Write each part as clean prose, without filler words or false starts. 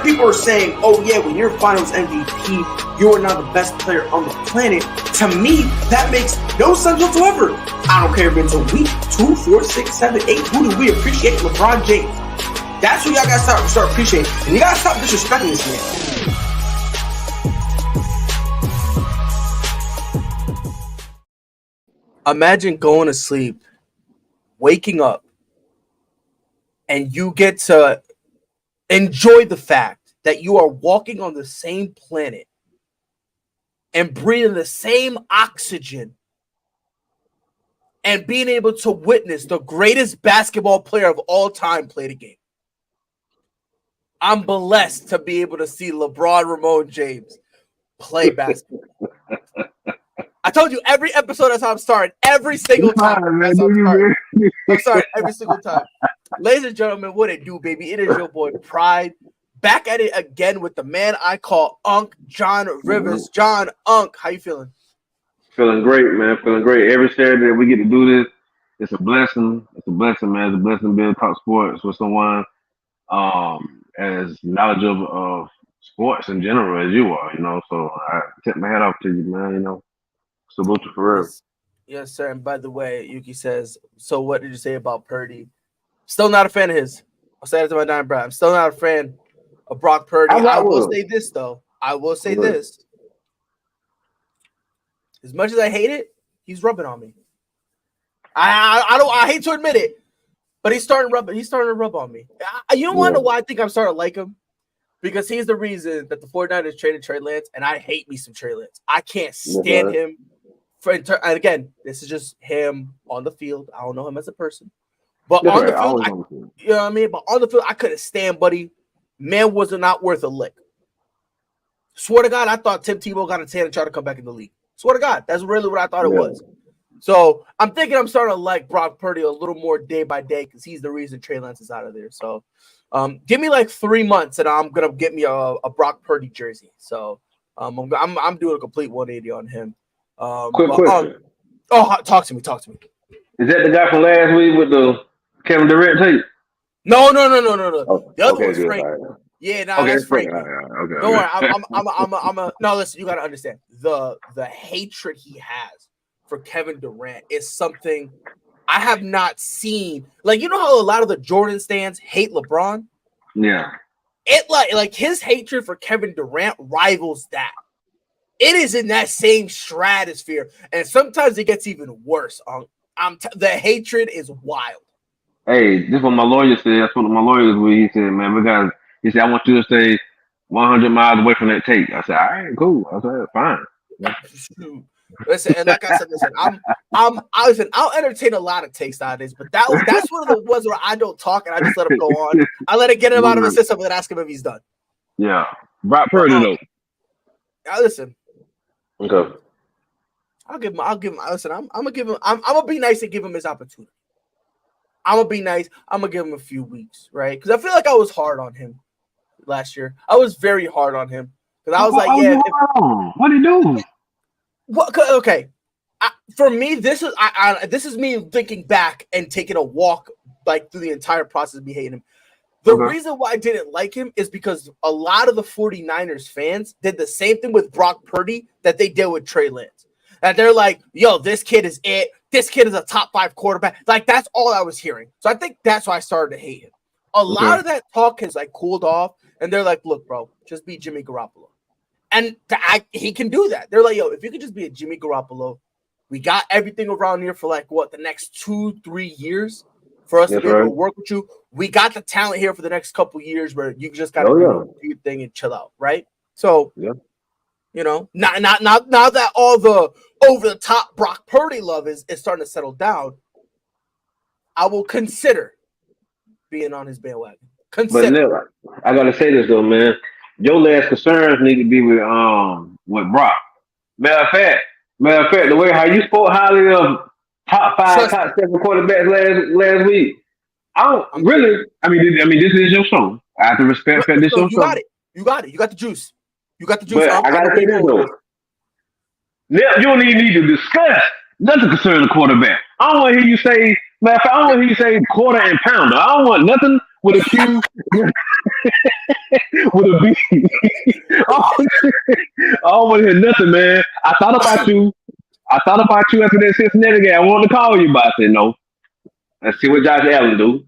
people are saying, oh yeah, when you're finals MVP, you are now the best player on the planet. To me, that makes no sense whatsoever. I don't care if it's a week, 2, 4, 6, 7, 8. Who do we appreciate? LeBron James. That's who y'all gotta start appreciating. And you gotta stop disrespecting this man. Imagine going to sleep, waking up, and you get to enjoy the fact that you are walking on the same planet and breathing the same oxygen and being able to witness the greatest basketball player of all time play the game. I'm blessed to be able to see LeBron Ramon James play basketball. I told you every episode that's how I'm starting. Every single time. That's how I'm starting. I'm starting every single time. Ladies and gentlemen, what it do, baby? It is your boy Pride. Back at it again with the man I call Unc, John Rivers. John, Unc, how you feeling? Feeling great, man. Feeling great. Every Saturday we get to do this. It's a blessing. It's a blessing, man. It's a blessing being talk sports with someone as knowledgeable of sports in general as you are, you know. So I tip my hat off to you, man, you know. Salute you for real. Yes, sir. And by the way, Yuki says, so what did you say about Purdy? Still not a fan of his. I'll say it to my dying breath. I'm still not a fan of Brock Purdy. I will say this, though. I will say this. As much as I hate it, he's rubbing on me. I hate to admit it, but he's starting to rub on me. You don't want to know why I think I'm starting to like him? Because he's the reason that the 49ers traded Trey Lance, and I hate me some Trey Lance. I can't stand him. And again, this is just him on the field. I don't know him as a person. But on the field, you know what I mean? But on the field, I couldn't stand, buddy. Man was not worth a lick. Swear to God, I thought Tim Tebow got a tan and tried to come back in the league. Swear to God, that's really what I thought it was. So I'm thinking I'm starting to like Brock Purdy a little more day by day because he's the reason Trey Lance is out of there. So give me like 3 months and I'm gonna get me a Brock Purdy jersey. So I'm doing a complete 180 on him. Quick question. Talk to me. Is that the guy from last week with the Kevin Durant tape? No. Oh, The other one's Frank. Right. Yeah, that's Frank. Okay. Don't worry. I'm no. Listen, you gotta understand the hatred he has for Kevin Durant is something I have not seen. Like, you know how a lot of the Jordan stans hate LeBron? Yeah. It like his hatred for Kevin Durant rivals that. It is in that same stratosphere, and sometimes it gets even worse. The hatred is wild. Hey, this is what my lawyer said. I spoke to my lawyer this week. He said, man, he said, I want you to stay 100 miles away from that tape. I said, all right, cool. I said, fine. Listen, and like I said, I'll entertain a lot of takes nowadays, but that's one of the ones where I don't talk and I just let him go on. I let it get him out of his system and ask him if he's done. Yeah. Brock Purdy, though. Listen. Okay. I'll give him. Listen, I'm gonna give him. I'm gonna be nice and give him his opportunity. I'm gonna be nice. I'm gonna give him a few weeks, right? Because I feel like I was hard on him last year. I was very hard on him because I was what did he do? Okay, for me, this is me thinking back and taking a walk like through the entire process of me hating him. The reason why I didn't like him is because a lot of the 49ers fans did the same thing with Brock Purdy that they did with Trey Lance. And they're like, yo, this kid is it. This kid is a top 5 quarterback. Like, that's all I was hearing. So I think that's why I started to hate him. A lot of that talk has like cooled off. And they're like, look, bro, just be Jimmy Garoppolo. And he can do that. They're like, yo, if you could just be a Jimmy Garoppolo, we got everything around here for like, the next 2-3 years for us to be able to work with you. We got the talent here for the next couple years where you just got to do your thing and chill out, right? So, you know, now that all the over-the-top Brock Purdy love is starting to settle down, I will consider being on his bandwagon. But I got to say this, though, man. Your last concerns need to be with Brock. Matter of fact, the way how you spoke highly of top 5, top 7 quarterbacks last week, I don't really. I mean, this is your show. I have to respect that this is your show. You got it. You got the juice. But I gotta say this though. Now, you don't even need to discuss nothing concerning the quarterback. I don't want to hear you say, I don't want to hear you say quarter and pounder. I don't want nothing with a Q, with a B. I don't want to hear nothing, man. I thought about you after that Cincinnati game. I wanted to call you, but I said no. Let's see what Josh Allen do.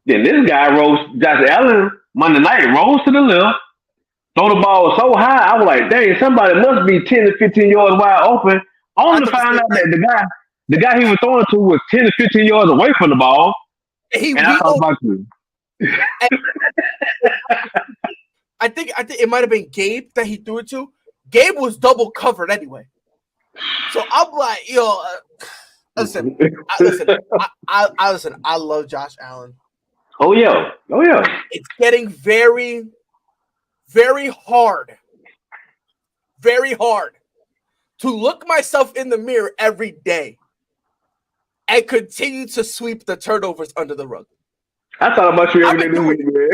Then this guy Josh Allen Monday night rolls to the left, throw the ball so high. I was like, dang, somebody must be 10 to 15 yards wide open. Only to find out that the guy he was throwing to was 10 to 15 yards away from the ball. And I thought about you. I think it might have been Gabe that he threw it to. Gabe was double covered anyway. So I'm like, yo, listen. I love Josh Allen. Oh yeah. It's getting very, very hard to look myself in the mirror every day and continue to sweep the turnovers under the rug. I thought about you every day this week, man.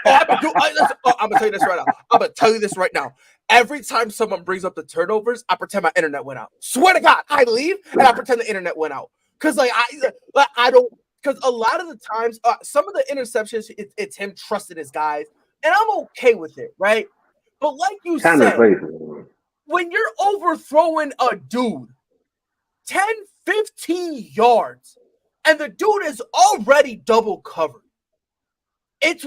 I'm gonna tell you this right now. Every time someone brings up the turnovers, I pretend my internet went out. Swear to God, I leave and I pretend the internet went out. Because I don't. Because a lot of the times, some of the interceptions, it's him trusting his guys, and I'm okay with it, right? But like you said, when you're overthrowing a dude 10, 15 yards, and the dude is already double covered, it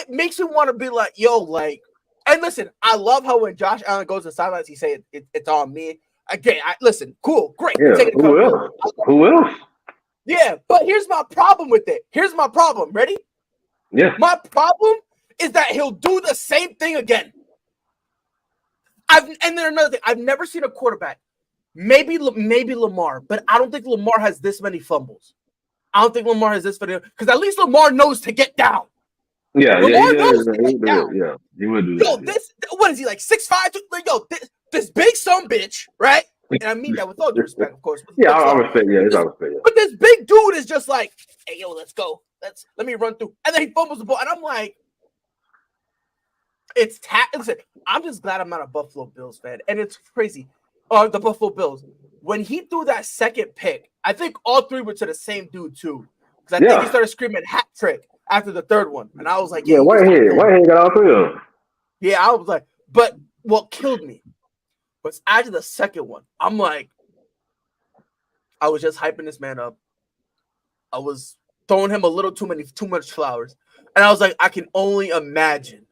makes you want to be like, yo, like. And listen, I love how when Josh Allen goes to sidelines, he say it's on me. Again, listen, cool, great. Yeah, who else? Yeah, but here's my problem with it. Here's my problem. Ready? Yeah. My problem is that he'll do the same thing again. And then another thing, I've never seen a quarterback, maybe Lamar, but I don't think Lamar has this many fumbles. I don't think Lamar has this many, because at least Lamar knows to get down. Yeah, Lamar knows to get down. Yeah, he would do that. Yo, what is he, like 6'5"? Yo, this big son bitch, right? And I mean that with all due respect, of course. Yeah, I respect. Yeah, it's all respect. Yeah. But this big dude is just like, hey, yo, let's go. Let me run through. And then he fumbles the ball. And I'm like, listen, I'm just glad I'm not a Buffalo Bills fan. And it's crazy. The Buffalo Bills. When he threw that second pick, I think all three were to the same dude, too. Because I think he started screaming hat trick after the third one. And I was like, Whitehead got all three of them. Yeah, I was like, but what killed me was after the second one, I'm like, I was just hyping this man up. I was throwing him a little too much flowers. And I was like, I can only imagine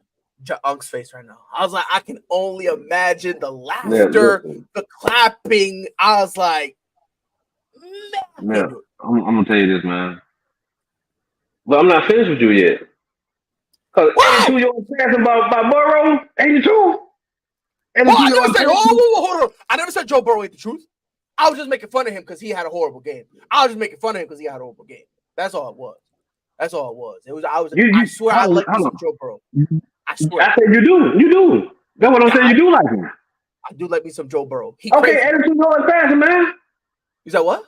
Unk's face right now. I was like, I can only imagine the laughter, the clapping. I was like, man, I'm going to tell you this, man. But I'm not finished with you yet. Because 82 yards passing by Burrow, 82. I never said, hold on. I never said Joe Burrow ate the truth. I was just making fun of him because he had a horrible game. That's all it was. I swear I like Joe Burrow. I swear. I said you do. That's what I'm saying. You do like him. I do like me some Joe Burrow. 82 yards passing, man. You said what?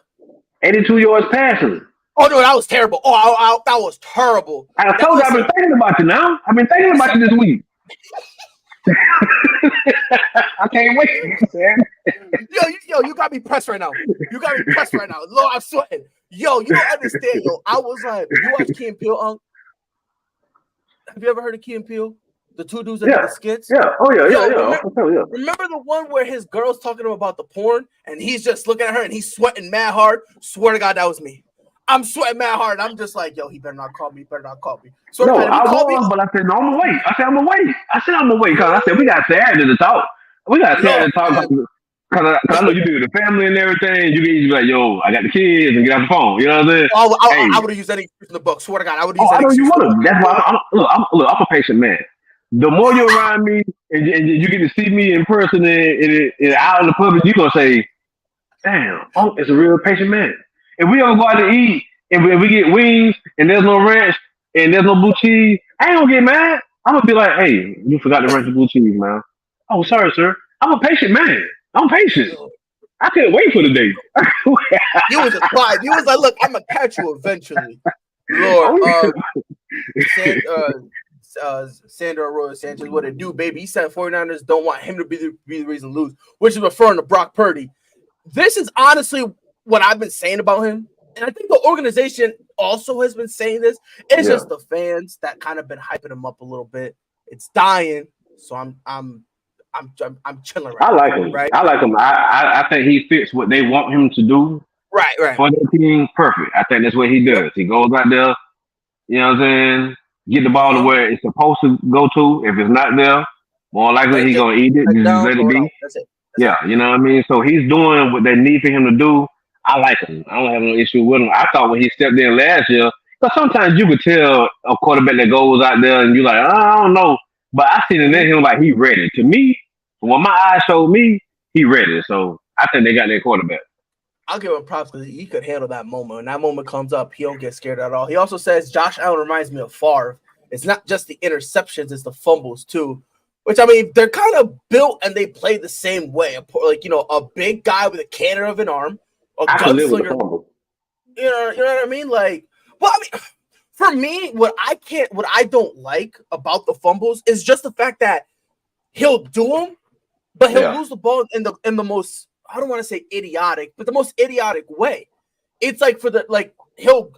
82 yards passing. Oh no, that was terrible. That was terrible. I told you I've been thinking about you now. I've been thinking about you this week. I can't wait, man. Yo, you got me pressed right now. Lord, I'm sweating. Yo, you don't understand, yo. I was like, you watch Key and Peele, Have you ever heard of Key and Peele? The two dudes that do the skits? Yeah. Oh, yeah. Remember the one where his girl's talking to him about the porn, and he's just looking at her, and he's sweating mad hard? Swear to God, that was me. I'm sweating mad hard. I'm just like, yo, he better not call me. So no, I was, but I said, no, I'm going to wait. I'm going to wait because I said, we got Saturday to talk. Because I know you do the family and everything. You can be like, yo, I got the kids and get off the phone. You know what I'm saying? I would have used that excuse in the book. Swear to God, I would have used that excuse. I know you would have. That's why I'm a patient man. The more you're around me and you get to see me in person and out in the public, you're going to say, damn, Unc is a real patient man. If we ever go out to eat and we get wings and there's no ranch and there's no blue cheese, I ain't gonna get mad. I'm gonna be like, hey, you forgot the ranch and blue cheese, man. Oh, sorry, sir. I'm a patient man. I'm patient. I couldn't wait for the day. You was quiet. You was like, look, I'm gonna catch you eventually. Lord, Sandra Arroyo Sanchez, what it do, baby? He said 49ers don't want him to be the reason to lose, which is referring to Brock Purdy. This is honestly what I've been saying about him. And I think the organization also has been saying this. It's just the fans that kind of been hyping him up a little bit. It's dying, so I'm chilling right I like now, him. right? I like him. I think he fits what they want him to do Right. for their team. Perfect. I think that's what he does. He goes out there, you know what I'm saying? Get the ball to where it's supposed to go to. If it's not there, more likely he's gonna eat it. Just let it be. That's it. Yeah, you know what I mean? So he's doing what they need for him to do. I like him. I don't have no issue with him. I thought when he stepped in last year, because sometimes you could tell a quarterback that goes out there and you're like, oh, I don't know. But I seen it in him like he ready. To me, when my eyes showed me, he ready. So I think they got their quarterback. I'll give him props because he could handle that moment. When that moment comes up, he don't get scared at all. He also says Josh Allen reminds me of Favre. It's not just the interceptions, it's the fumbles too. Which, I mean, they're kind of built and they play the same way. Like, a big guy with a cannon of an arm, a gunslinger. You know what I mean? Like, well, I mean, for me, what I don't like about the fumbles is just the fact that he'll do them, but he'll lose the ball in the most, I don't want to say idiotic, but the most idiotic way. It's like he'll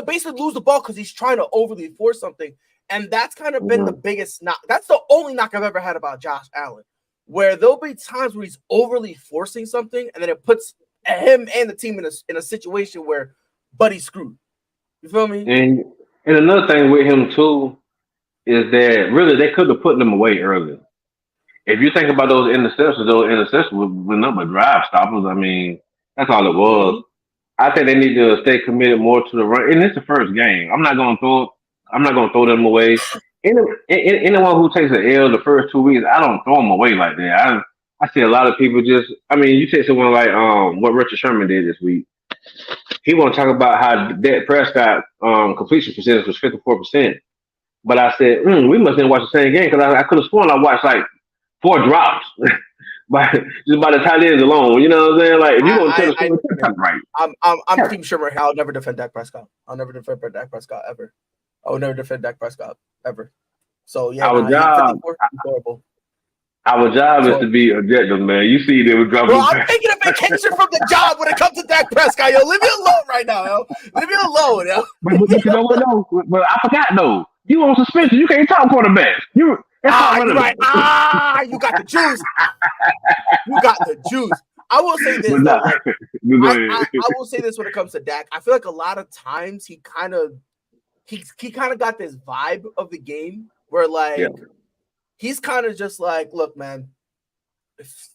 basically lose the ball because he's trying to overly force something. And that's kind of been the biggest knock. That's the only knock I've ever had about Josh Allen, where there'll be times where he's overly forcing something, and then it puts him and the team in a situation where Buddy's screwed. You feel me? And another thing with him too is that really they could have put them away earlier. If you think about those interceptions were nothing but drive stoppers. I mean, that's all it was. Mm-hmm. I think they need to stay committed more to the run. And it's the first game. I'm not going to throw them away. Anyone who takes an L the first 2 weeks, I don't throw them away like that. I see a lot of people just. I mean, you take someone like what Richard Sherman did this week. He want to talk about how Dak Prescott completion percentage was 54%. But I said, we must didn't watch the same game because I could have sworn I watched like 4 drops. Just by the tight ends alone, you know what I'm saying? Like, if you want to tell the story, right? I'm Team Shermer. I'll never defend Dak Prescott. I'll never defend Dak Prescott ever. I will never defend Dak Prescott ever. So yeah, our job is to be objective, man. You see, they were dropping. Well, I'm taking a vacation from the job when it comes to Dak Prescott. Yo, leave me alone right now, yo. Leave me alone, yo. But you know what? No, but I forgot though. You on suspension? You can't talk quarterback. You're right. You got the juice. You got the juice. I will say this. Though, I will say this when it comes to Dak. I feel like a lot of times he kind of got this vibe of the game where he's kind of just like, look, man, if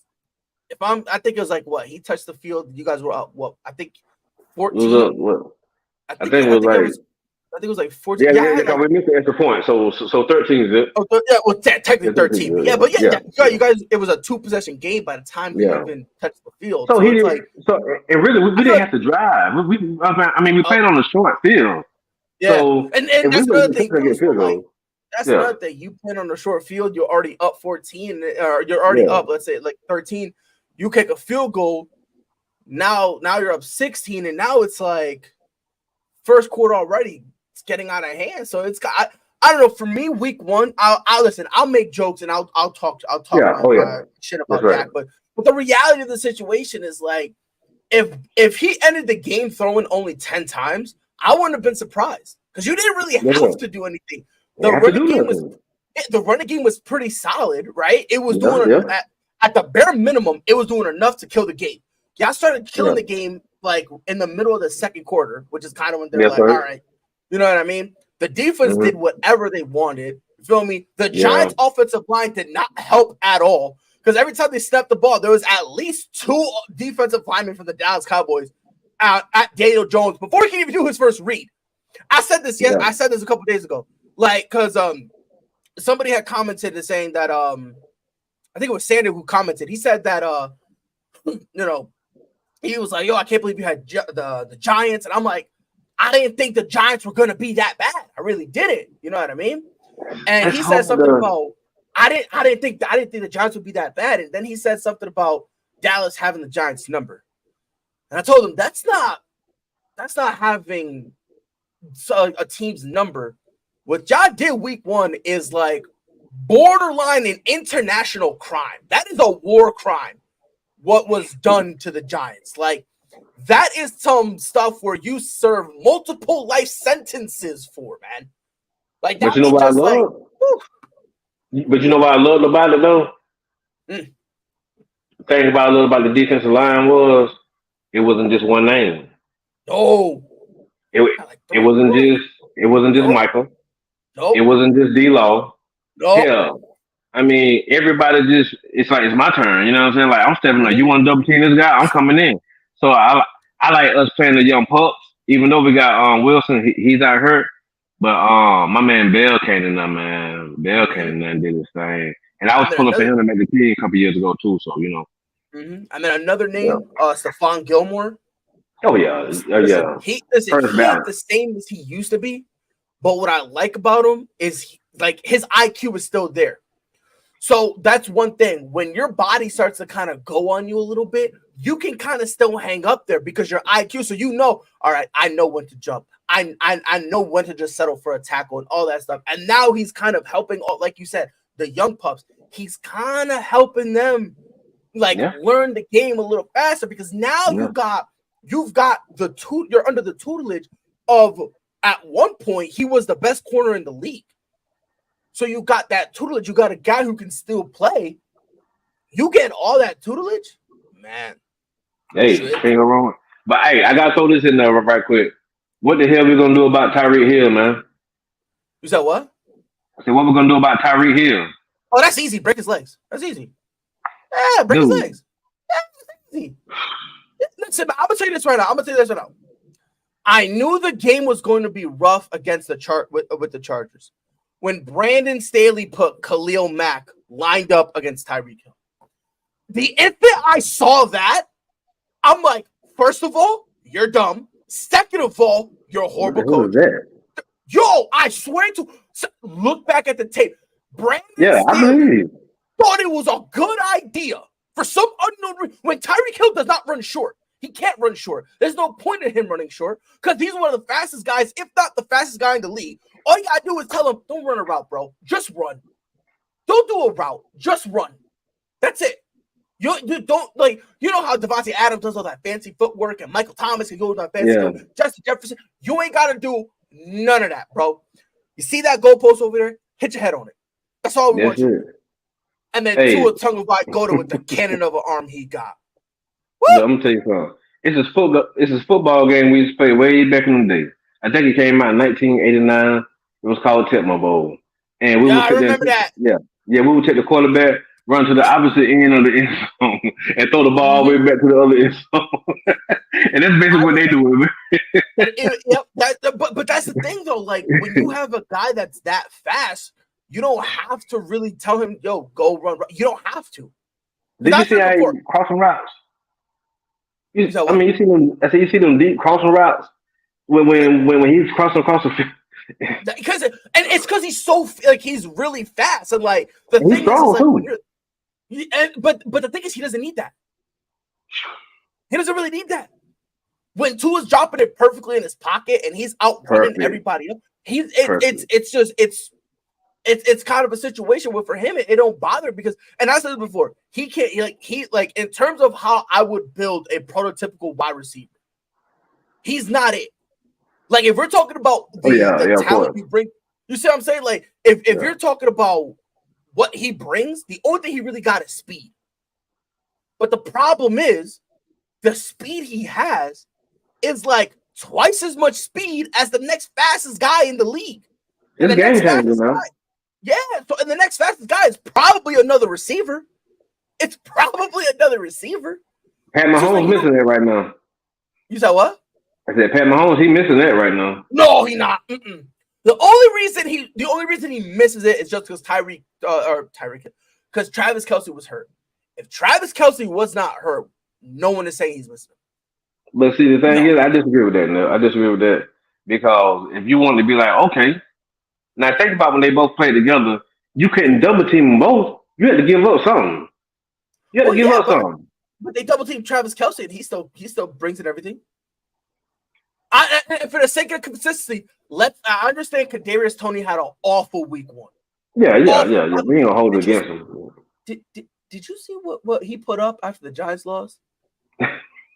I think it was like what he touched the field. You guys were up. What I think 14. I think it was like 14. Yeah, we missed the extra point. So 13 is it? Oh, yeah, well, technically 13. Yeah, but you guys, it was a 2-possession game by the time we even touched the field. So he didn't. And really, we didn't have to drive. We played on a short field. Yeah, so, and that's another thing. That's another thing. You played on a short field. You're already up 14, or you're already up. Let's say like 13. You kick a field goal. Now you're up 16, and now it's like first quarter already. It's getting out of hand. So it's got. I don't know. For me, week 1, I'll listen. I'll make jokes and I'll talk shit about Dak. But the reality of the situation is like, if he ended the game throwing only 10 times, I wouldn't have been surprised because you didn't really have to do anything. The running game was pretty solid, right? It was doing at the bare minimum, it was doing enough to kill the game. Y'all started killing the game like in the middle of the second quarter, which is kind of when they're all right, you know what I mean? The defense did whatever they wanted. You feel me? The Giants' offensive line did not help at all because every time they snapped the ball, there was at least 2 defensive linemen from the Dallas Cowboys at Daniel Jones before he can even do his first read. I said this I said this a couple days ago. Like, because somebody had commented and saying that I think it was Sandy who commented. He said that he was like, yo, I can't believe you had the Giants. And I'm like, I didn't think the Giants were gonna be that bad. I really didn't. You know what I mean? And he said something about I didn't think the Giants would be that bad. And then he said something about Dallas having the Giants number. And I told him that's not having a team's number. What y'all did week 1 is like borderline an international crime. That is a war crime. What was done to the Giants? Like That is some stuff where you serve multiple life sentences for, man. Like that. But you know what I love? But you know what I loved about it though? Mm. The thing about I loved about the defensive line was it wasn't just one name. No. It wasn't just Michael. Nope. It wasn't just D-Law. Nope. Hell, I mean, everybody just, it's like, it's my turn. You know what I'm saying? Like, I'm stepping like, you want to double team this guy? I'm coming in. So I like us playing the young pups, even though we got Wilson, he's out hurt. But my man Bell came in there, man. Bell came in there and did his thing. And I was pulling for him to make the team a couple years ago, too. So, you know. Mm-hmm. And then another name, Stephon Gilmore. Oh, yeah. Yeah. He ain't the same as he used to be. But what I like about him is his IQ is still there. So that's one thing. When your body starts to kind of go on you a little bit, you can kind of still hang up there because your IQ. So you know, all right, I know when to jump. I know when to just settle for a tackle and all that stuff. And now he's kind of helping, like you said, the young pups. He's kind of helping them learn the game a little faster because now you've got you're under the tutelage of, at one point he was the best corner in the league. So you got that tutelage. You got a guy who can still play. You get all that tutelage, man. Hey, can't go wrong. But hey, I gotta throw this in there right quick. What the hell we gonna do about Tyreek Hill, man? You said what? I said, what we gonna do about Tyreek Hill? Oh, that's easy. Break his legs. That's easy. Yeah, break his legs. That's easy. Listen, I'm gonna tell you this right now. I knew the game was going to be rough against the with the Chargers when Brandon Staley put Khalil Mack lined up against Tyreek Hill. The instant I saw that, I'm like, first of all, you're dumb. Second of all, you're a horrible coach. Yo, I swear to look back at the tape. Brandon Staley thought it was a good idea for some unknown reason. When Tyreek Hill does not run short, he can't run short. There's no point in him running short because he's one of the fastest guys, if not the fastest guy in the league. All you gotta do is tell him, don't run a route, bro. Just run. Don't do a route. Just run. That's it. You don't you know how Devontae Adams does all that fancy footwork and Michael Thomas can go with that fancy stuff. Justin Jefferson, you ain't gotta do none of that, bro. You see that goalpost over there? Hit your head on it. That's all we want you to do. And then Tua Tagovailoa go to with the cannon of an arm he got. Look, I'm gonna tell you something. It's a football game we used to play way back in the day. I think it came out in 1989. It was called Tecmo Bowl, and we would remember that. We would take the quarterback, run to the opposite end of the end zone, and throw the ball all the way back to the other end zone. And that's basically what they do. But that's the thing, though. Like when you have a guy that's that fast, you don't have to really tell him, "Yo, go run." You don't have to. Did you see how he crossing routes? You see them. I said you see them deep crossing routes when he's crossing across the field. Because he's so he's really fast and the thing is too. But the thing is he doesn't need that. He doesn't really need that. When Tua's dropping it perfectly in his pocket and he's out running everybody up, it's kind of a situation where for him it don't bother because, and I said it before, he can't in terms of how I would build a prototypical wide receiver, he's not it. Like if we're talking about the talent you bring, you see what I'm saying? Like if you're talking about what he brings, the only thing he really got is speed. But the problem is the speed he has is like twice as much speed as the next fastest guy in the league. It's game changer, man. Yeah, so and the next fastest guy is probably another receiver. It's probably another receiver. Pat Mahomes missing that right now. You said what? I said Pat Mahomes, he missing that right now. No, he not. The only reason he misses it is just because because Travis Kelce was hurt. If Travis Kelce was not hurt, no one is saying he's missing. But see, the thing is, I disagree with that. No, I disagree with that because if you want to be like, okay, now think about when they both played together, you couldn't double team them both. You had to give up something. Something. But they double team Travis Kelce, and he still brings in everything. For the sake of consistency, I understand Kadarius Toney had an awful week one. Yeah. We ain't gonna hold it against him. Did you see what he put up after the Giants lost?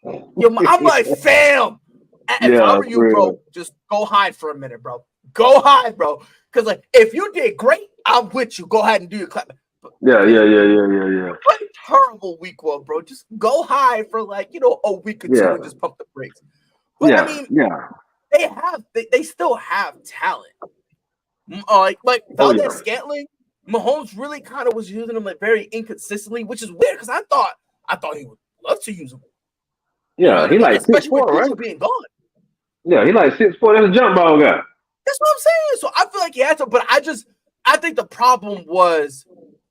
I'm like, fam. And if I were you, bro, just go hide for a minute, bro. Go hide, bro. Because like, if you did great, I'm with you. Go ahead and do your clap. Yeah. What a terrible week one, bro. Just go hide for like, a week or two and just pump the brakes. But I mean, they still have talent. Like Valdez-Scantling, Mahomes really kind of was using him like very inconsistently, which is weird because I thought he would love to use him. Yeah, he like 6'4", right? Being gone. Yeah, he like 6'4". That's a jump ball guy. That's what I'm saying. So I feel like he had to, but I think the problem was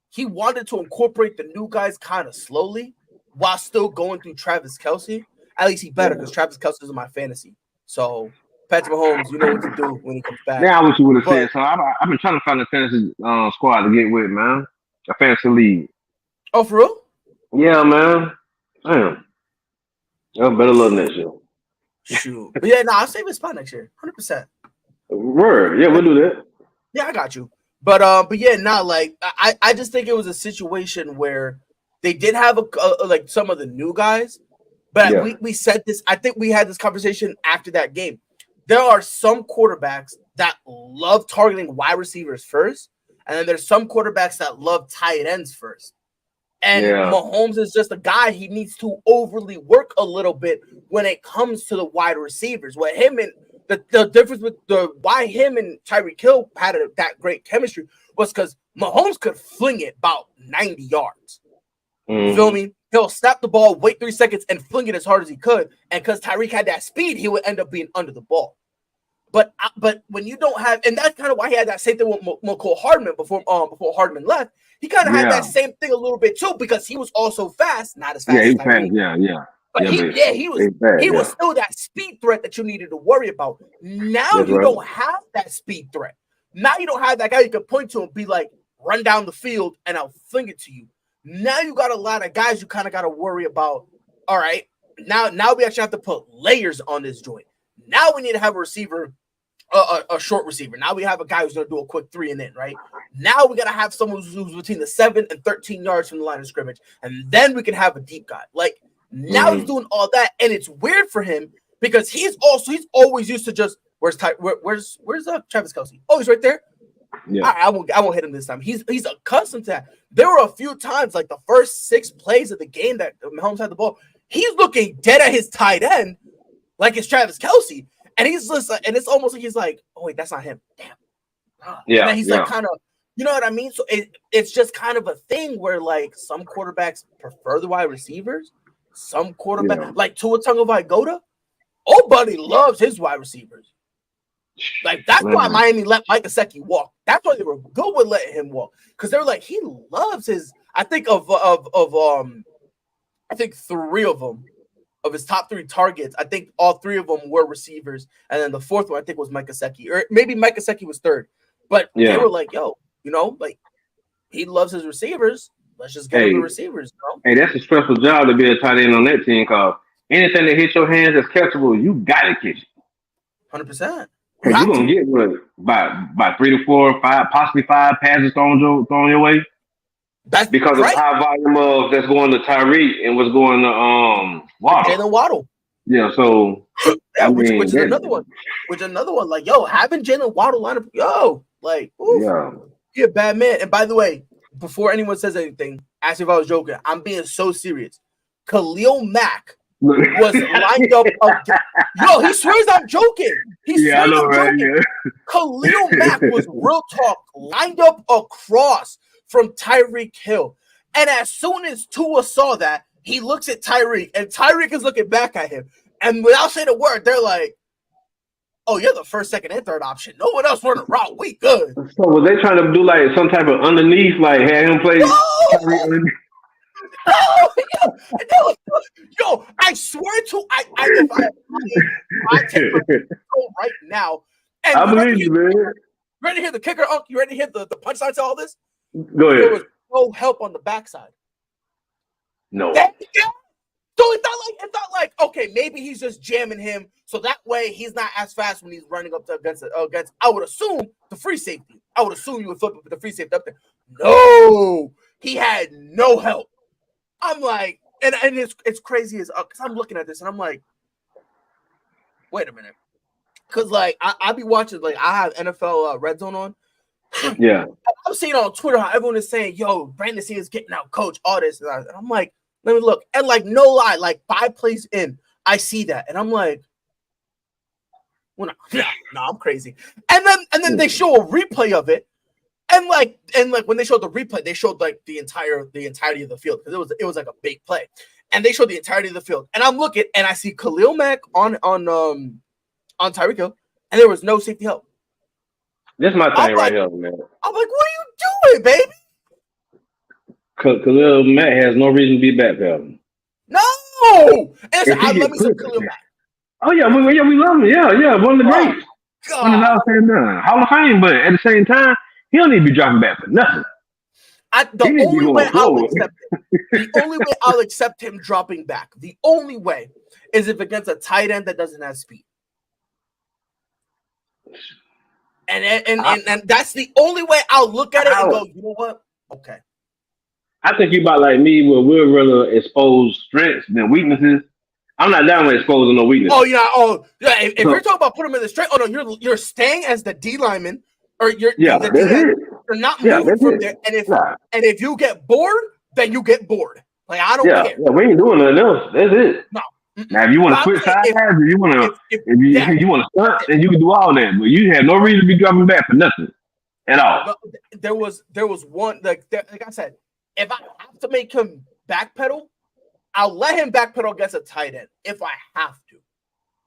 he wanted to incorporate the new guys kind of slowly while still going through Travis Kelce. At least he better because Travis Kelce is my fantasy. So Patrick Mahomes, you know what to do when he comes back. Now what you would have said. So I've been trying to find a fantasy squad to get with, man. A fantasy league. Oh, for real? Yeah, man. Damn. I'm better luck next year. Shoot. But yeah, I'll save his spot next year. 100%. Word. Yeah, we'll do that. Yeah, I got you. But yeah, like I just think it was a situation where they did have like some of the new guys, but we said this. I think we had this conversation after that game. There are some quarterbacks that love targeting wide receivers first, and then there's some quarterbacks that love tight ends first. And Mahomes is just a guy, he needs to overly work a little bit when it comes to the wide receivers. What him and the difference with why him and Tyreek Hill had that great chemistry was because Mahomes could fling it about 90 yards. You feel me? He'll snap the ball, wait 3 seconds, and fling it as hard as he could. And because Tyreek had that speed, he would end up being under the ball. But when you don't have, and that's kind of why he had that same thing with McCall Hardman before Hardman left. He kind of had that same thing a little bit too because he was also fast, not as fast. Yeah, he's fast. Yeah. But he was still that speed threat that you needed to worry about. Now you don't have that speed threat. Now you don't have that guy you can point to and be like, run down the field and I'll fling it to you. Now you got a lot of guys you kind of got to worry about. All right, now we actually have to put layers on this joint. Now we need to have a receiver, a short receiver. Now we have a guy who's going to do a quick 3 and in, right? Now we got to have someone who's between the 7 and 13 yards from the line of scrimmage. And then we can have a deep guy. Like, now he's doing all that. And it's weird for him because he's always used to just, where's Travis Kelce? Oh, he's right there. Yeah. I won't hit him this time. He's accustomed to that. There were a few times, like the first 6 plays of the game that Mahomes had the ball, he's looking dead at his tight end like it's Travis Kelce. And he's just like, and it's almost like he's like, oh wait, that's not him. Damn. Yeah. And he's like kind of, you know what I mean? So it's just kind of a thing where like some quarterbacks prefer the wide receivers. Some quarterback like Tua Tagovailoa, buddy loves his wide receivers. Like that's why Miami let Mike Gesicki walk. That's why they were good with letting him walk because they were like he loves his. I think I think 3 of them. Of his top 3 targets, I think all 3 of them were receivers, and then the 4th one I think was Mike Gesicki, or maybe Mike Gesicki was 3rd. But they were like, "Yo, like he loves his receivers. Let's just get him the receivers." Hey, that's a stressful job to be a tight end on that team. Cause anything that hits your hands that's catchable, you gotta catch it. 100%. You're gonna get by 3 to 4, 5, possibly 5 passes thrown your way. That's because of the high volume of that's going to Tyreek and what's going to Waddle. Jalen Waddle. Yeah, so which is another one. Which is another one. Like, having Jalen Waddle line up, like, you're a bad man. And by the way, before anyone says anything, ask if I was joking. I'm being so serious. Khalil Mack was lined up. He swears I'm joking. He swears I'm joking. Yeah. Khalil Mack was real talk lined up across from Tyreek Hill. And as soon as Tua saw that, he looks at Tyreek, and Tyreek is looking back at him. And without saying a word, they're like, oh, you're the 1st, 2nd, and 3rd option. No one else running route. We good. So were they trying to do like some type of underneath, like have him play Tyreek underneath? Yo, I swear to if I take right now. And I believe you, man. You ready to hear the kicker? You ready to hear the punchline to all this? Go ahead. There was no help on the backside. No. So it's not like okay, maybe he's just jamming him, so that way he's not as fast when he's running up against. I would assume the free safety. I would assume you would flip the free safety up there. No, he had no help. I'm like, and it's crazy as because I'm looking at this and I'm like, wait a minute, because like I be watching, like I have NFL Red Zone on. Yeah, I'm seeing on Twitter how everyone is saying, "Yo, Brandon C is getting out, coach, all this," and I'm like, let me look, and like no lie, like 5 plays in, I see that, and I'm like, well, no, I'm crazy. And then they show a replay of it, and like when they showed the replay, they showed like the entirety of the field because it was like a big play, and they showed the entirety of the field, and I'm looking and I see Khalil Mack on Tyreek Hill, and there was no safety help. This is my thing right here, man. I'm like, what are you doing, baby? Khalil Mack has no reason to be back there. No! And I love me some Khalil Mack. Oh, yeah, we love him. Yeah, one of the greats. One of the all-time done. Hall of Fame, but at the same time, he don't need to be dropping back for nothing. The only way I'll accept him dropping back, the only way, is if against a tight end that doesn't have speed. And that's the only way I'll look at it and go, you know what? Okay. I think you about like me, where we're rather expose strengths than weaknesses. I'm not down with exposing no weaknesses. Oh yeah. If you're talking about putting him in the strength, you're staying as the D lineman, or you're the D lineman. You're not moving from there. And if you get bored, then you get bored. Like I don't care. Yeah, we ain't doing nothing else. That's it. No. Now, if you want to switch sides, if you want to stunt, then you can do all that. But you have no reason to be dropping back for nothing at all. There was one like I said, if I have to make him backpedal, I'll let him backpedal against a tight end if I have to.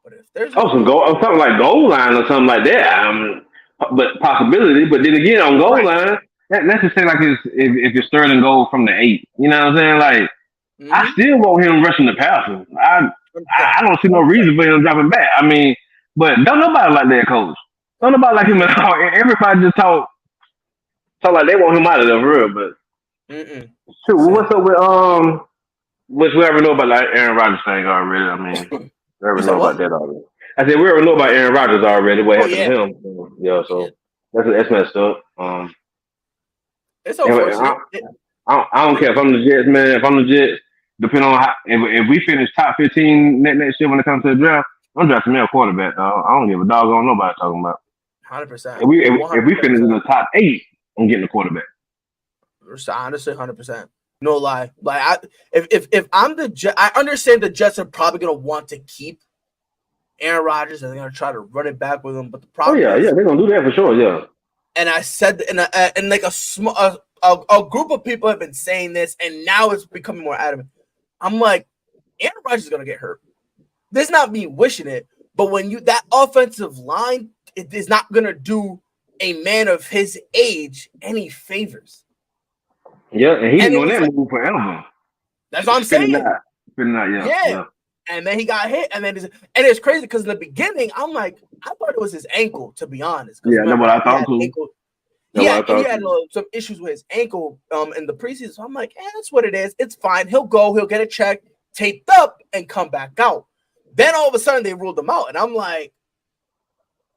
But if there's something like goal line or something like that, but possibility. But then again, on goal line, let's just say like if you're starting goal from the 8, you know what I'm saying? Like I still want him rushing the passer. I don't see no reason for him dropping back. I mean, but don't nobody like that, coach. Don't nobody like him at all. Everybody just talk like they want him out of there for real. But what's up with which we already know about like Aaron Rodgers thing already. I mean, we already know about that already. I said we already know about Aaron Rodgers already. What happened to him? Yeah, so that's messed up. It's unfortunate. I don't care if I'm the Jets, man. If I'm the Jets, depending on how, if we finish top 15 next year when it comes to the draft, I'm drafting me a quarterback. I don't give a doggone nobody talking about. 100%. If we finish in the top 8, I'm getting a quarterback. Honestly, 100%. No lie. Like if I'm the Jets, I understand the Jets are probably gonna want to keep Aaron Rodgers and they're gonna try to run it back with him. But the problem is, they're gonna do that for sure. Yeah. And I said, and like a group of people have been saying this, and now it's becoming more adamant. I'm like, Aaron Rodgers is gonna get hurt. This is not me wishing it, but when that offensive line, it is not gonna do a man of his age any favors. Yeah, and he's doing that move forever. That's what I'm saying. Spinning out, yeah. And then he got hit, and it's crazy because in the beginning, I'm like, I thought it was his ankle, to be honest. Yeah, that's what I thought too. He had some issues with his ankle in the preseason. So I'm like, that's what it is. It's fine. He'll get it checked, taped up, and come back out. Then all of a sudden they ruled him out, and I'm like,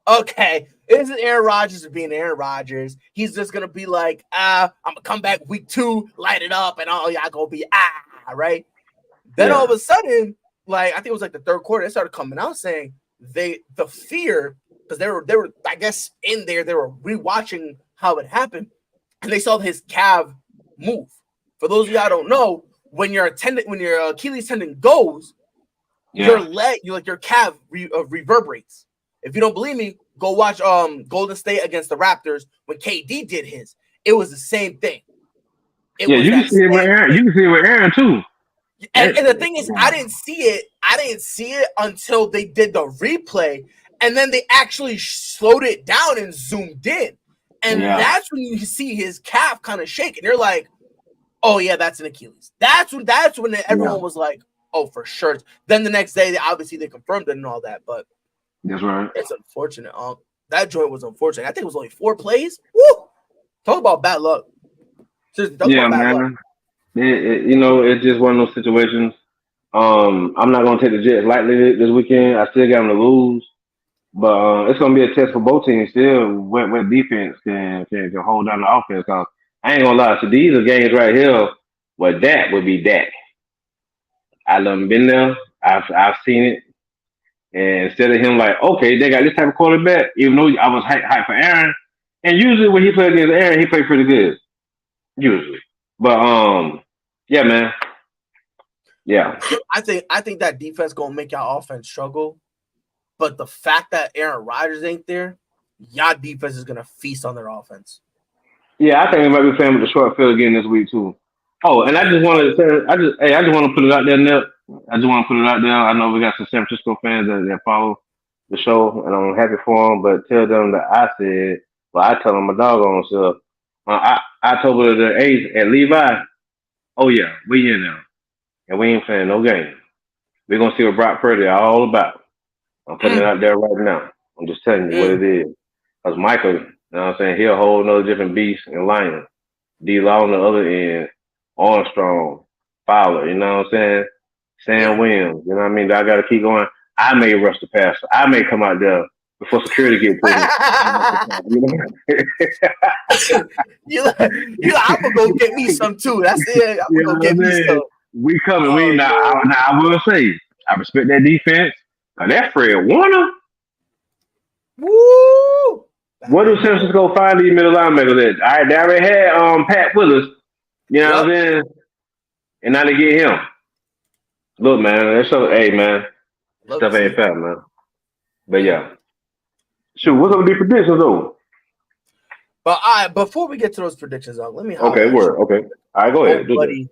okay, this is Aaron Rodgers being Aaron Rodgers. He's just gonna be like, I'm gonna come back week 2, light it up, and all y'all gonna be right. Then all of a sudden, like I think it was like the third quarter, they started coming out saying the fear because they were I guess in there they were rewatching how it happened, and they saw his calf move. For those of y'all don't know, when your Achilles tendon goes, your leg, your calf reverberates. If you don't believe me, go watch Golden State against the Raptors when KD did his. It was the same thing. You can see it with Aaron. You can see it with Aaron too. And the thing is, I didn't see it until they did the replay, and then they actually slowed it down and zoomed in. And that's when you see his calf kind of shake, and they're like, "Oh yeah, that's an Achilles." That's when everyone was like, "Oh, for sure." Then the next day, they confirmed it and all that, but that's right. It's unfortunate. That joint was unfortunate. I think it was only 4 plays. Woo! Talk about bad luck. Seriously, man. It's just one of those situations. I'm not gonna take the Jets lightly this weekend. I still got them to lose. But it's gonna be a test for both teams still. What defense can hold down the offense? Cause I ain't gonna lie. So these are games right here where Dak would be Dak. I done been there. I've seen it. And instead of him like, okay, they got this type of quarterback, even though I was hyped for Aaron, and usually when he played against Aaron, he played pretty good. Usually. But yeah, man. Yeah. I think that defense gonna make y'all offense struggle. But the fact that Aaron Rodgers ain't there, y'all defense is gonna feast on their offense. Yeah, I think we might be playing with the short field again this week too. Oh, and I just wanted to say, I just want to put it out there, Nip. I just want to put it out there. I know we got some San Francisco fans that follow the show, and I'm happy for them. But tell them that I said, well, I tell them my doggone self. October the 8th at Levi. Oh yeah, we in now, and we ain't playing no game. We're gonna see what Brock Purdy all about. I'm putting it out there right now. I'm just telling you what it is. Because Michael, you know what I'm saying, he a whole nother different beast in Lion. D-Law on the other end, Armstrong, Fowler, you know what I'm saying? Sam Williams, you know what I mean? I got to keep going. I may rush the passer. I may come out there before security get put in. You like, I'm going to go get me some too. That's it. I'm going to go get me some. We coming. Now, I will say, I respect that defense. Now, that Fred Warner. Woo! What do San Francisco find these middle linebackers at? All right, they already had Pat Willis, you know what I'm saying? And now they get him. Look, man, that's so, hey, man, stuff ain't fair, man. But yeah. Shoot, what's going to be predictions, though? But before we get to those predictions, let me. Okay, word. Okay. All right, go ahead. Buddy,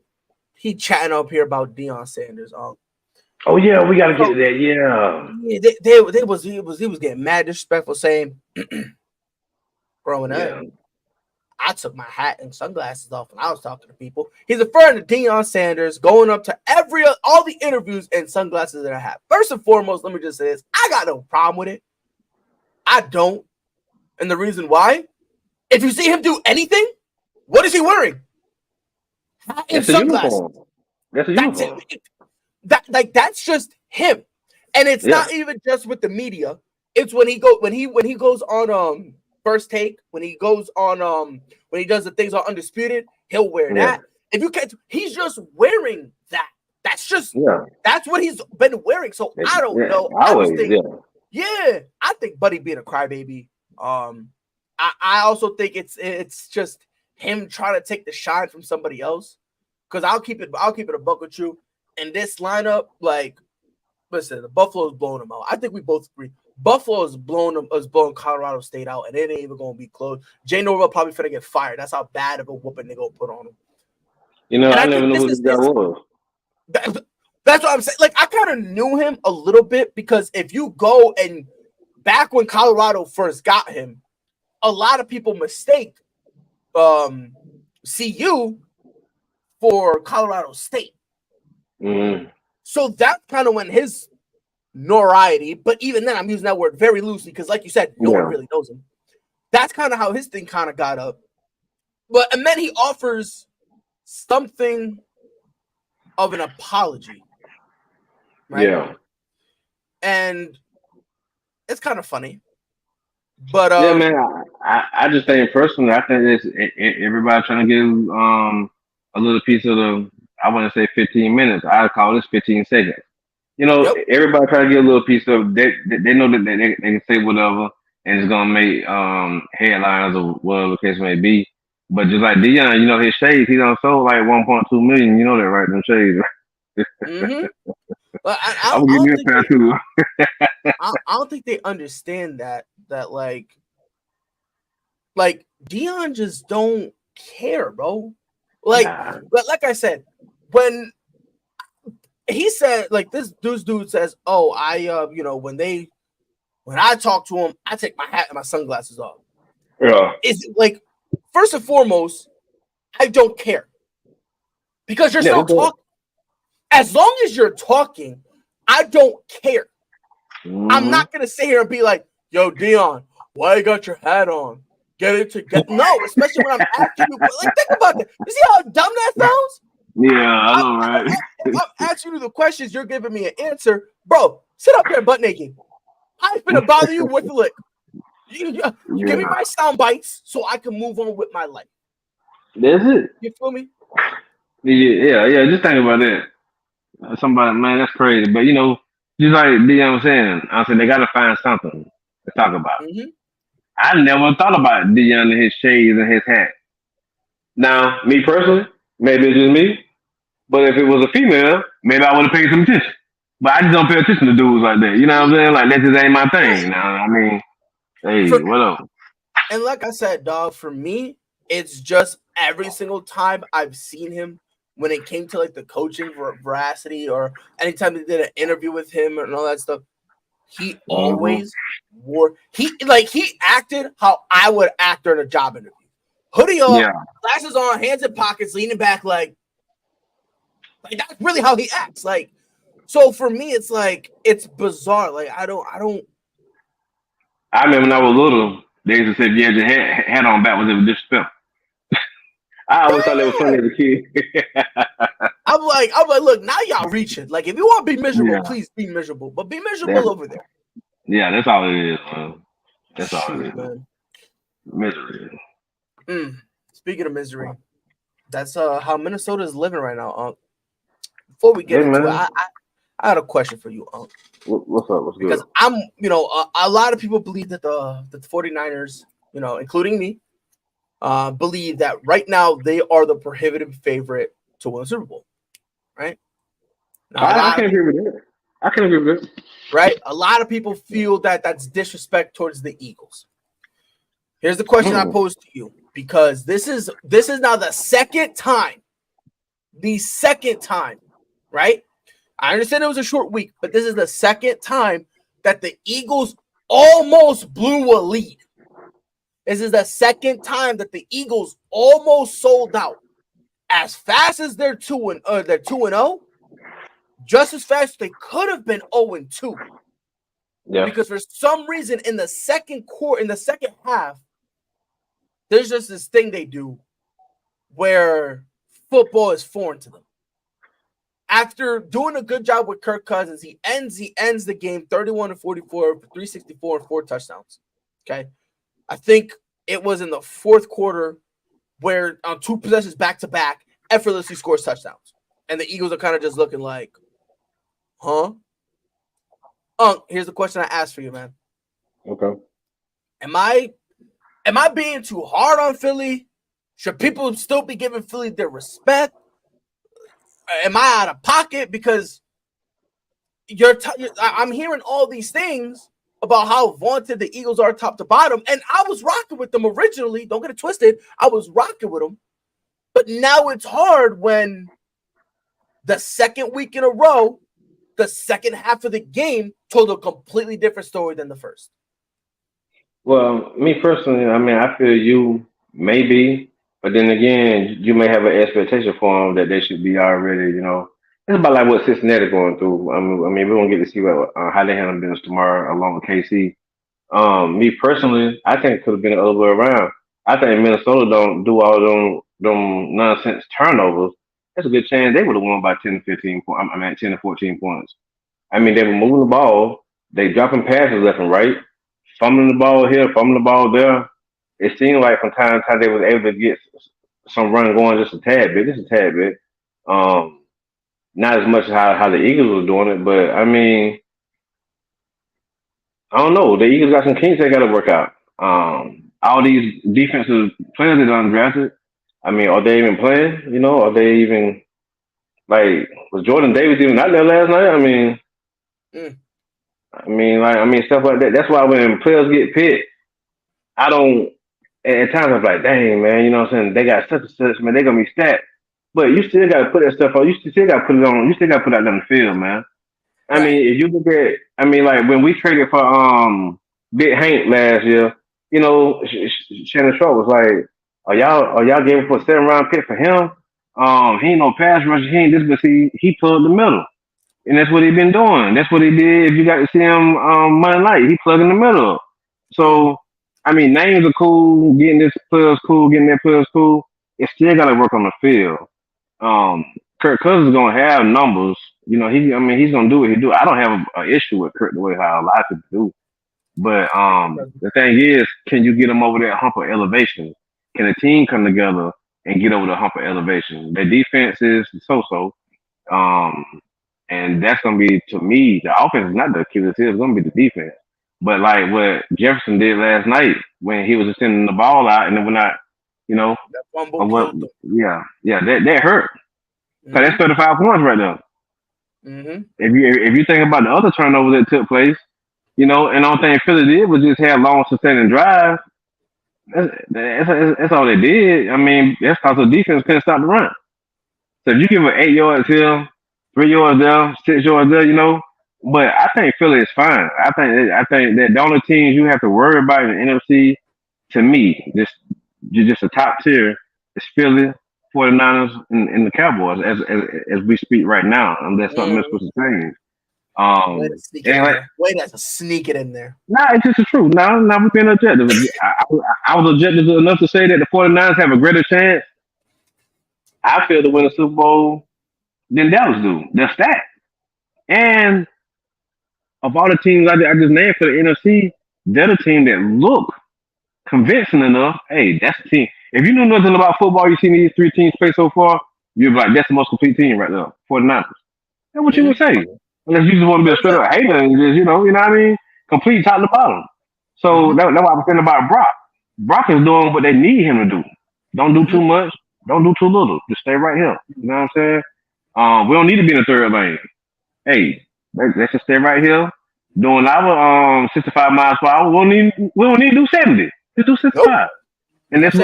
he chatting up here about Deion Sanders. Oh yeah, we gotta get to that. Yeah, he was getting mad disrespectful, saying, growing up, I took my hat and sunglasses off when I was talking to people. He's referring to Deion Sanders going up to all the interviews and sunglasses that I have. First and foremost, let me just say this: I got no problem with it. I don't, and the reason why, if you see him do anything, what is he wearing? Hat and sunglasses. That's a uniform. That's just him, and it's not even just with the media. It's when he goes on First Take, when he goes on when he does the things on Undisputed, he'll wear that. If you can't, he's just wearing that. That's just that's what he's been wearing. So I don't know. I think Buddy being a crybaby. I also think it's just him trying to take the shine from somebody else. Because I'll keep it a buck with you. In this lineup, like, listen, the Buffalo's blowing them out. I think we both agree. Buffalo is blowing Colorado State out, and it ain't even gonna be close. Jay Norvell probably finna get fired. That's how bad of a whooping they gonna put on him. You know, I never knew who this guy was. That's what I'm saying. Like, I kind of knew him a little bit because if you go and back when Colorado first got him, a lot of people mistake CU for Colorado State. So that kind of went his notoriety, but even then, I'm using that word very loosely because, like you said, no one really knows him. That's kind of how his thing kind of got up. And then he offers something of an apology, right? Yeah, and it's kind of funny. But yeah, man, I just think personally, I think it's everybody trying to give a little piece of the. I want to say 15 minutes. I call this 15 seconds. You know, everybody try to get a little piece of. They know that they can say whatever, and it's gonna make headlines or whatever the case may be. But just like Deion, you know, his shades, he done sold like 1.2 million. You know that, right? Them shades. But I'm gonna give you a pair too. I don't think they understand that like Deion just don't care, bro. Like I said, when he said like this dude says, "Oh, I when I talk to him, I take my hat and my sunglasses off." Yeah. Is it like, first and foremost, I don't care because you're still talking. As long as you're talking, I don't care. I'm not gonna sit here and be like, "Yo, Deion, why you got your hat on? Get it together." No, especially when I'm asking you. Like, think about that. You see how dumb that sounds? Yeah, I know, right? I'm asking you the questions. You're giving me an answer, bro. Sit up there, butt naked. I ain't gonna bother you with the lick. You give me my sound bites so I can move on with my life. That's it. You feel me? Yeah. Just think about that. somebody, man, that's crazy. But you know, just like Dion was saying, I said they got to find something to talk about. Mm-hmm. I never thought about Dion and his shades and his hat. Now, me personally, maybe it's just me, but if it was a female, maybe I would have paid some attention. But I just don't pay attention to dudes like that. You know what I'm saying? Like that just ain't my thing. Right. Now, I mean, hey, For, what up? and like I said, dog, for me, it's just every single time I've seen him when it came to like the coaching veracity or anytime they did an interview with him and all that stuff, he Mm-hmm. always he acted how I would act during a job interview. Hoodie off, Yeah, glasses on, hands in pockets, leaning back, like that's really how he acts. Like, so for me, it's like it's bizarre. Like I don't. I remember when I was little, they used to say if you had your hat on back was it disrespectful. I always thought that was Yeah. funny as a kid. I'm like, look, now y'all reaching. Like, if you want to be miserable, Yeah, please be miserable, but be that's miserable over there. that's all it is, man. That's all it Shoot, is. man. Misery. Speaking of misery, that's how Minnesota is living right now. Before we get Hey into it, man, I had a question for you, what's up? What's good? because I'm, a lot of people believe that the 49ers, including me, believe that right now they are the prohibitive favorite to win the Super Bowl, right? Now, a I lot can of agree people, with that. I can agree with that. right? A lot of people feel that that's disrespect towards the Eagles. Here's the question I Mm. pose to you, because this is now the second time, right? I understand it was a short week, but this is the second time that the Eagles almost blew a lead. This is the second time that the Eagles almost sold out. As fast as they're 2-0, just as fast they could have been 0-2. Yeah. Because for some reason in the second half, there's just this thing they do where football is foreign to them. After doing a good job with Kirk Cousins, he ends the game 31-44 for 364 and 4 touchdowns. Okay. I think it was in the fourth quarter where on 2 possessions back to back, effortlessly scores touchdowns. And the Eagles are kind of just looking like, huh? Here's the question I asked for you, man. Okay. Am I being too hard on Philly? Should people still be giving Philly their respect? Am I out of pocket? Because I'm hearing all these things about how vaunted the Eagles are top to bottom, and I was rocking with them originally. Don't get it twisted. I was rocking with them. But now it's hard when the second week in a row, the second half of the game told a completely different story than the first. Well, me personally, I mean, I feel you maybe, but then again, you may have an expectation for them that they should be already. It's about like what Cincinnati going through. I mean, we're gonna get to see how they handle business tomorrow along with KC. Me personally, I think it could have been the other way around. I think Minnesota don't do all them nonsense turnovers. That's a good chance they would have won by 10 to 15 points. I mean, 10 to 14 points. I mean, they were moving the ball. They dropping passes left and right, fumbling the ball here, fumbling the ball there. It seemed like from time to time they was able to get some run going just a tad bit. Um, Not as much as how the Eagles was doing it, but I mean, I don't know. The Eagles got some kinks they got to work out. All these defensive players that undrafted. I mean, are they even playing? Are they even like was Jordan Davis even out there last night? Mm. I mean stuff like that. That's why when players get picked, I don't. At times I'm like, dang man, you know what I'm saying? They got such and such, man. They gonna be stacked, but you still got to put that stuff on. You still got to put it on. You still got to put it out on the field, man. I Right. mean, if you look at, I mean, like when we traded for Big Hank last year, Shannon Sharp was like, "Are y'all giving for a 7 round pick for him? He ain't no pass rusher. He ain't this, but see, he plugged the middle, and that's what he been doing. That's what he did. If you got to see him Monday night, he plugged in the middle. So, I mean, names are cool. Getting this player's cool. Getting that player's cool. It still got to work on the field. Um, Kirk Cousins is gonna have numbers. He's gonna do what he do. I don't have an issue with Kirk the way how a lot of people do. But the thing is, can you get them over that hump of elevation? Can a team come together and get over the hump of elevation? Their defense is so-so. Um, And that's gonna be, to me, the offense is not the Achilles heel, it's gonna be the defense. But like what Jefferson did last night when he was just sending the ball out and then when I, you know, That fumble or what, killed them. yeah, that hurt. Cause that's 35 points right there. Mm-hmm. If you think about the other turnovers that took place, you know, and the only thing Philly did was just have long sustaining drives. That's all they did. I mean, that's because the defense couldn't stop the run. So if you give it 8 yards here, 3 yards there, 6 yards there, you know. But I think Philly is fine. I think that the only teams you have to worry about in the NFC, to me, just a top tier, is Philly, 49ers, and the Cowboys as we speak right now, unless something else was to change. Way to sneak it in there. Way to sneak it in there. Nah, it's just the truth. Now we're being objective. I was objective enough to say that the 49ers have a greater chance, I feel, to win a Super Bowl than Dallas do. They're stacked. And of all the teams I just named for the NFC, they're the team that look convincing enough. Hey, that's the team. If you knew nothing about football, you seen these three teams play so far, you'd be like, that's the most complete team right now, 49ers. That's what you would say. Unless you just want to be a straight up hater and just, you know what I mean? Complete top to bottom. So that's what I was saying about Brock. Brock is doing what they need him to do. Don't do too much. Don't do too little. Just stay right here. You know what I'm saying? We don't need to be in the third lane. Hey, let's just stay right here. Doing our 65 miles per hour. We don't need to do 70. Just do 65. Nope. And that's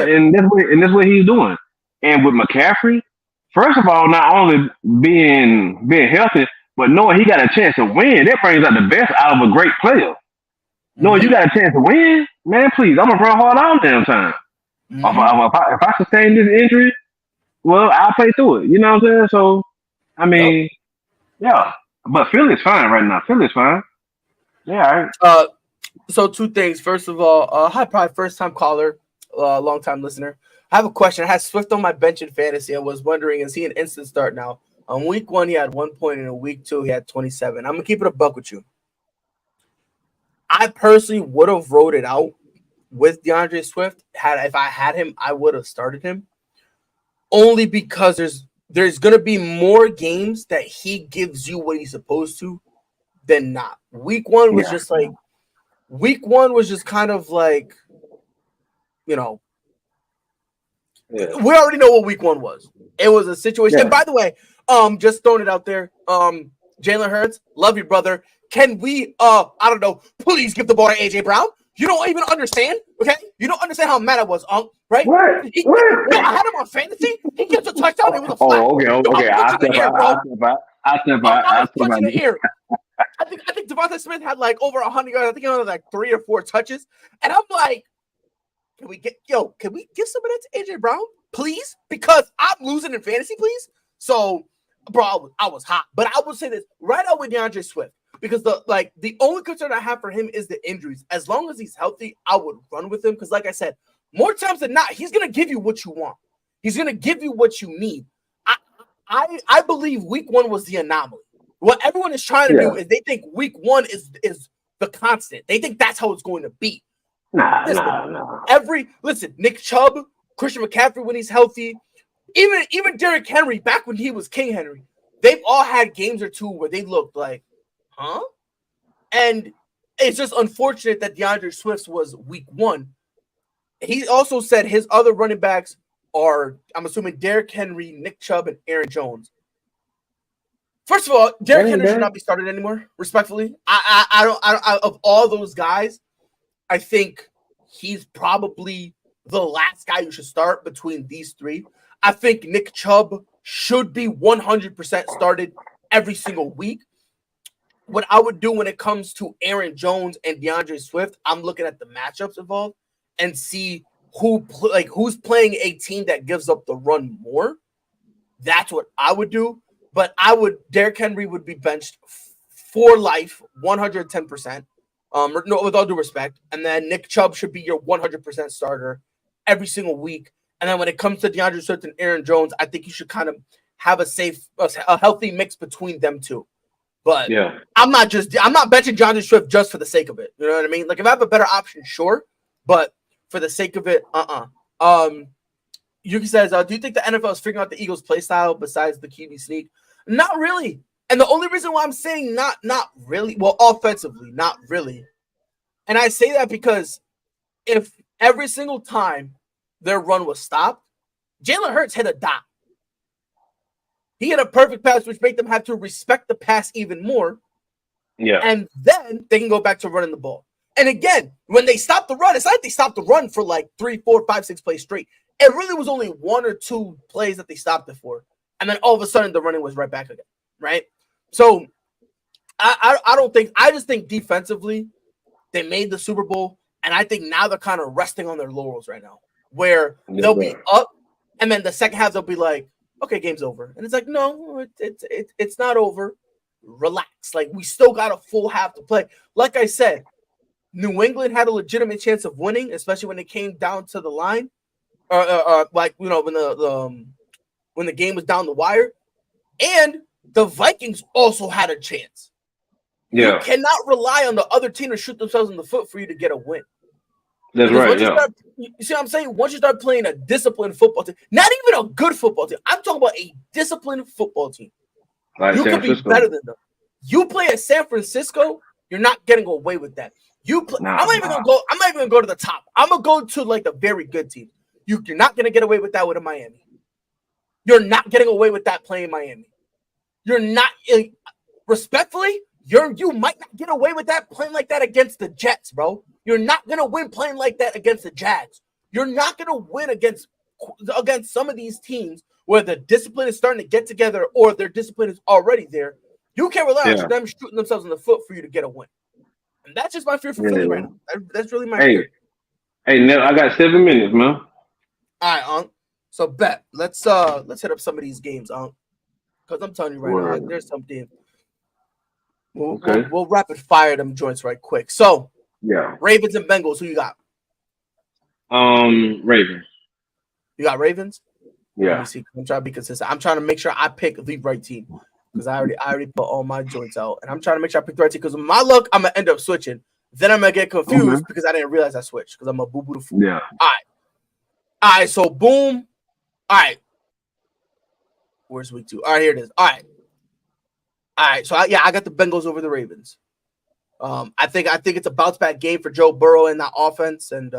what he's doing. And with McCaffrey, first of all, not only being healthy, but knowing he got a chance to win, that brings out the best out of a great player. Knowing you got a chance to win, man, please, I'm gonna run hard all the damn time. If I sustain this injury, well, I'll play through it. You know what I'm saying? So, I mean, yeah. But Philly's fine right now. Philly's fine. Yeah. All right. So two things. First of all, hi, probably first time caller, long time listener. I have a question. I had Swift on my bench in fantasy. I was wondering, is he an instant start now? On week 1, he had 1 point, and in week 2, he had 27. I'm gonna keep it a buck with you. I personally would have wrote it out with DeAndre Swift. If I had him, I would have started him. Only because there's gonna be more games that he gives you what he's supposed to than not. Week 1 was just like kind of like, you know. Yeah. We already know what week 1 was. It was a situation. Yeah. And by the way, just throwing it out there. Jalen Hurts, love you, brother. Can we, I don't know, please give the ball to AJ Brown? You don't even understand, okay? You don't understand how mad I was, right? What? I had him on fantasy. He gets a touchdown. It was a flag. Okay. I step out. I think Devontae Smith had like over 100 yards. I think he had like 3 or 4 touches. And I'm like, can we give some of that to AJ Brown, please? Because I'm losing in fantasy, please. So, bro, I was hot. But I would say this right out with DeAndre Swift. Because the only concern I have for him is the injuries. As long as he's healthy, I would run with him. Because like I said, more times than not, he's gonna give you what you want. He's gonna give you what you need. I believe week 1 was the anomaly. What everyone is trying to do is they think week 1 is the constant. They think that's how it's going to be. Nah. Listen, Nick Chubb, Christian McCaffrey when he's healthy, even Derrick Henry back when he was King Henry, they've all had games or two where they looked like, huh? And it's just unfortunate that DeAndre Swift was week 1. He also said his other running backs are, I'm assuming, Derrick Henry, Nick Chubb, and Aaron Jones. First of all, Derrick Henry should not be started anymore, respectfully. I of all those guys, I think he's probably the last guy you should start between these 3. I think Nick Chubb should be 100% started every single week. What I would do when it comes to Aaron Jones and DeAndre Swift, I'm looking at the matchups involved and see who's playing a team that gives up the run more. That's what I would do. But Derrick Henry would be benched for life, 110%. No, with all due respect. And then Nick Chubb should be your 100% starter every single week. And then when it comes to DeAndre Swift and Aaron Jones, I think you should kind of have a healthy mix between them two. But yeah. I'm not benching DeAndre Swift just for the sake of it. You know what I mean? Like if I have a better option, sure. But for the sake of it, Yuki says, do you think the NFL is figuring out the Eagles' play style besides the QB sneak? Not really. And the only reason why I'm saying not really, well, offensively, not really. And I say that because if every single time their run was stopped, Jalen Hurts hit a dot. He hit a perfect pass, which made them have to respect the pass even more. Yeah. And then they can go back to running the ball. And again, when they stopped the run, it's not like they stopped the run for like 3, 4, 5, 6 plays straight. It really was only 1 or 2 plays that they stopped it for. And then all of a sudden the running was right back again. Right? So I don't think, I just think defensively they made the Super Bowl. And I think now they're kind of resting on their laurels right now, where they'll be up, and then the second half they'll be like, okay, game's over. And it's like, no, it's not over. Relax. Like, we still got a full half to play. Like I said, New England had a legitimate chance of winning, especially when it came down to the line, like, you know, when the game was down the wire. And the Vikings also had a chance. Yeah. You cannot rely on the other team to shoot themselves in the foot for you to get a win. That's Because right. you see what I'm saying? Once you start playing a disciplined football team, not even a good football team, I'm talking about a disciplined football team. Like You San can be Francisco. better than them. You play at San Francisco, you're not getting away with that. I'm not even gonna go to the top. I'm gonna go to like the very good team. You're not gonna get away with that with a Miami. You're not getting away with that playing Miami. You're not respectfully. You might not get away with that playing like that against the Jets, bro. You're not gonna win playing like that against the Jags. You're not gonna win against some of these teams where the discipline is starting to get together or their discipline is already there. You can't rely on them shooting themselves in the foot for you to get a win. And that's just my fear for Philly right now. That's really my fear. Hey, Nell, I got 7 minutes, man. All right, Unc. So bet. Let's hit up some of these games, Unc. Because I'm telling you right now, there's something. We'll rapid fire them joints right quick. So Ravens and Bengals, who you got? Ravens. You got Ravens? Yeah. Let me see. I'm trying to be consistent. I'm trying to make sure I pick the right team because I already put all my joints out, and I'm trying to make sure I pick the right team because with my luck, I'm gonna end up switching. Then I'm gonna get confused because I didn't realize I switched because I'm a boo-boo the fool. Yeah. All right. So boom. All right. Where's week 2? All right, here it is. All right. So I got the Bengals over the Ravens. I think it's a bounce back game for Joe Burrow in that offense, and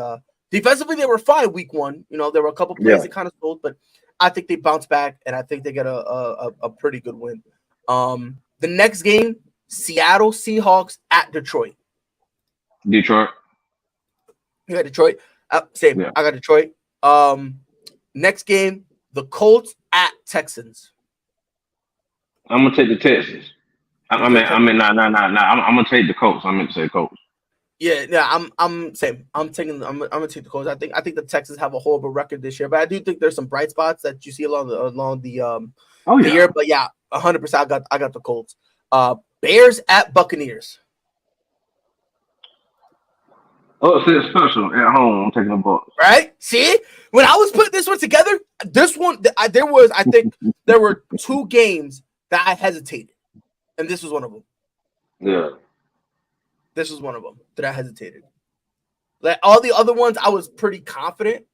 defensively they were fine week 1. You know, there were a couple plays that kind of sold, but I think they bounce back, and I think they get a pretty good win. The next game, Seattle Seahawks at Detroit. Detroit. You got Detroit. Same. Yeah. I got Detroit. Next game, the Colts at Texans. I'm gonna take the Texans. I'm gonna take the Colts. I meant to say Colts. Yeah, I'm same. I'm gonna take the Colts. I think the Texans have a horrible record this year, but I do think there's some bright spots that you see along the year. But yeah, 100%. I got the Colts. Bears at Buccaneers. Oh, so it's special at home. I'm taking the Bucs. Right? See, when I was putting this one together, I think there were 2 games that I hesitated, and this was one of them. Yeah. This was one of them that I hesitated. Like all the other ones, I was pretty confident.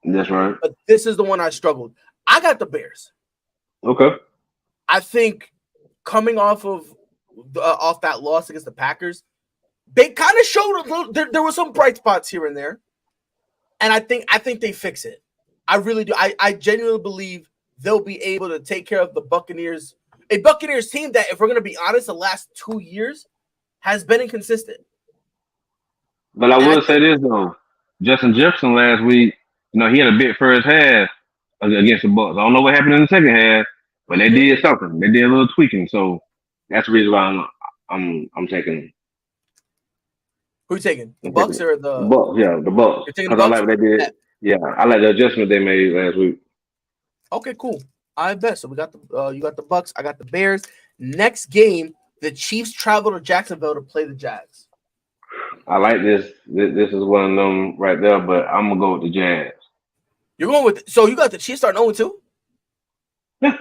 That's right. But this is the one I struggled. I got the Bears. Okay. I think coming off that loss against the Packers, they kind of showed a little. There were some bright spots here and there, and I think they fix it. I really do. I genuinely believe they'll be able to take care of the Buccaneers, a Buccaneers team that, if we're going to be honest, the last 2 years has been inconsistent. But I will say this though, Justin Jefferson last week, he had a bit first half against the Bucs. I don't know what happened in the second half, but they did something. They did a little tweaking, so that's the reason why I'm taking. Who you taking? The Bucs or the Bucs? Yeah, the Bucs. You're taking the Because Bucs? I like what they did. Yeah, I like the adjustment they made last week. Okay, cool. I bet. So we got you got the Bucs. I got the Bears. Next game, the Chiefs travel to Jacksonville to play the Jags. I like this. This is one of them right there, but I'm gonna go with the Jags. You're going with so you got the Chiefs starting 0-2? Yeah.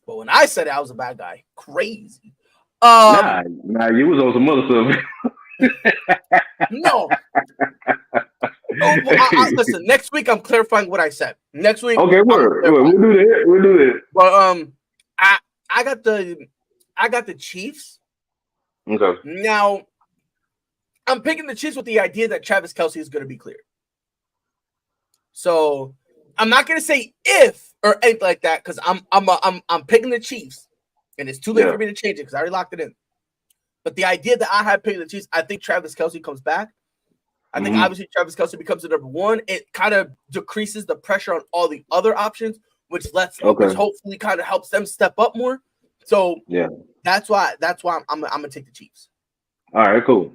But when I said it, I was a bad guy. Crazy. Nah, you was on some other stuff. No. Listen, next week I'm clarifying what I said. Next week. Okay, we'll do that. We'll do that. But I got the Chiefs. Okay. Now, I'm picking the Chiefs with the idea that Travis Kelce is going to be cleared. So I'm not going to say if or anything like that because I'm picking the Chiefs, and it's too late for me to change it because I already locked it in. But the idea that I had picking the Chiefs, I think Travis Kelce comes back. I think obviously Travis Kelce becomes the number one. It kind of decreases the pressure on all the other options, which hopefully kind of helps them step up more. So that's why I'm gonna take the Chiefs. All right, cool.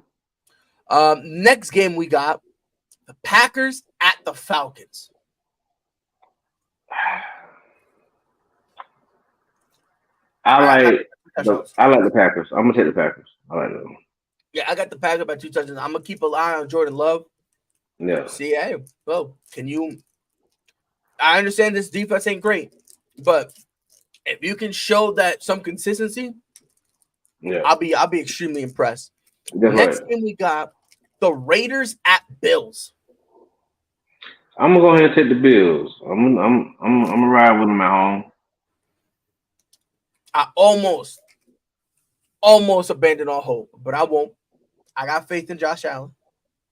Next game we got the Packers at the Falcons. I like the Packers. I'm gonna take the Packers. I like them. Yeah, I got the Packers by 2 touchdowns. I'm gonna keep an eye on Jordan Love. Yeah. See, hey, well, I understand this defense ain't great, but if you can show that some consistency, I'll be extremely impressed. Next game we got the Raiders at Bills. I'm gonna go ahead and take the Bills. I'm gonna ride with them at home. I almost abandoned all hope, but I won't. I got faith in Josh Allen.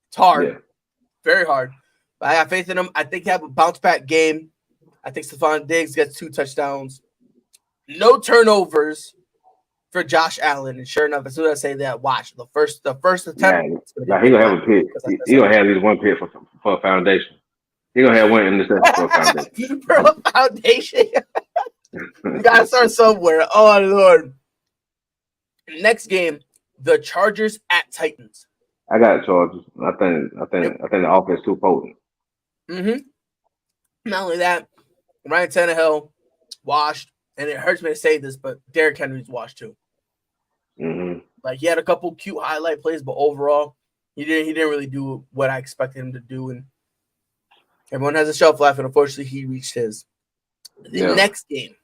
It's hard, very hard, but I got faith in him. I think they have a bounce back game. I think Stephon Diggs gets 2 touchdowns, no turnovers for Josh Allen. And sure enough, as soon as I say that, watch the first attempt. He gonna have a pick. He gonna have at least one pick for a foundation. He gonna have one interception for a foundation. For a foundation. You gotta start somewhere. Oh Lord. Next game, the Chargers at Titans. I got Chargers. I think the offense too potent. Not only that, Ryan Tannehill washed, and it hurts me to say this, but Derrick Henry's washed too. Like he had a couple cute highlight plays, but overall, he didn't really do what I expected him to do. And everyone has a shelf life, and unfortunately, he reached his. The next game,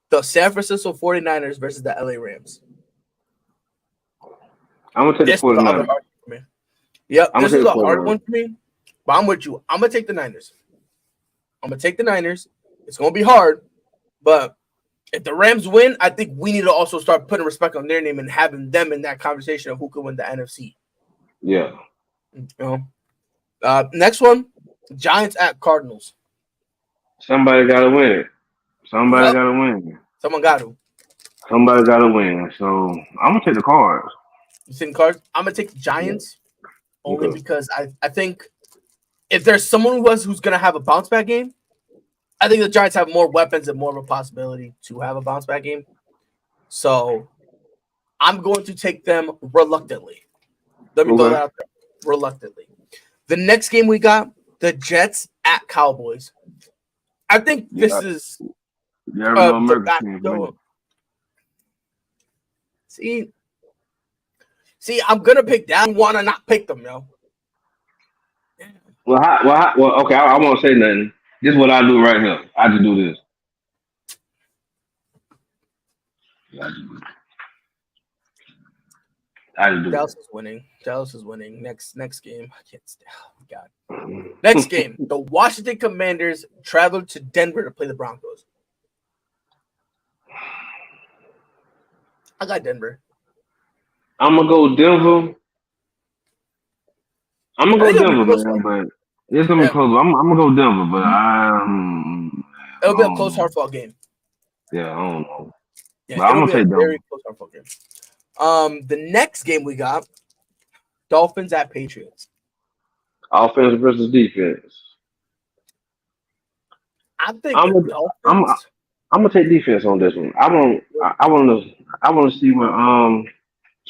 the San Francisco 49ers versus the LA Rams. I'm gonna take the 49ers. Yep, this is a hard one for me, but I'm with you. I'm gonna take the Niners. It's gonna be hard, but if the Rams win, I think we need to also start putting respect on their name and having them in that conversation of who could win the NFC. Yeah. Next one, Giants at Cardinals. Somebody gotta win it. Somebody gotta win. Someone got to. Somebody gotta win. So I'm gonna take the Cards. You think Cards? I'm gonna take the Giants only because I think if there's someone who's gonna have a bounce back game, I think the Giants have more weapons and more of a possibility to have a bounce back game. So I'm going to take them reluctantly. Let me throw that out there. Reluctantly. The next game we got, the Jets at Cowboys. I think this is See, I'm gonna pick that. I want to not pick them, yo. Well, okay. I won't say nothing. This is what I do right here. I just do this. Dallas is winning. Next game. I can't stand. Oh, God. Next game. The Washington Commanders travel to Denver to play the Broncos. I got Denver. I'm gonna go Denver. Man, but it's gonna be close. I'm gonna go Denver, but it'll be a close, hard-fought game. Yeah, I don't know. Yeah, but I'm gonna take Denver. Very close, hard-fought game. The next game we got, Dolphins at Patriots. Offense versus defense. I think I'm gonna take defense on this one. I want to see what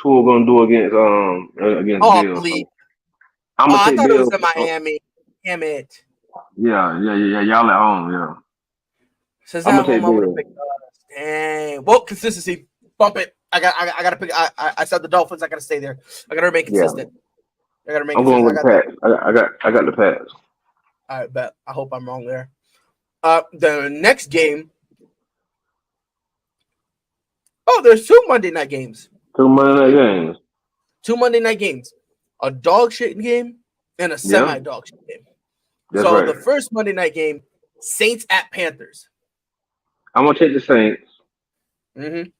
Tua gonna do against Bills. Please. I thought it was in Miami. Damn it. Yeah. Y'all at home, yeah. Since I'm gonna take Bills. Dang. Well, consistency. Bump it. I gotta pick. I said the Dolphins. I gotta stay there. I gotta remain consistent. I gotta remain consistent. I'm going with Pats. I got the Pats. All right, bet. I hope I'm wrong there. The next game. Oh, there's 2 Monday night games. 2 Monday night games. 2 Monday night games. A dog shit game and a semi-dog shit game. That's the first Monday night game, Saints at Panthers. I'm gonna take the Saints. Mm-hmm.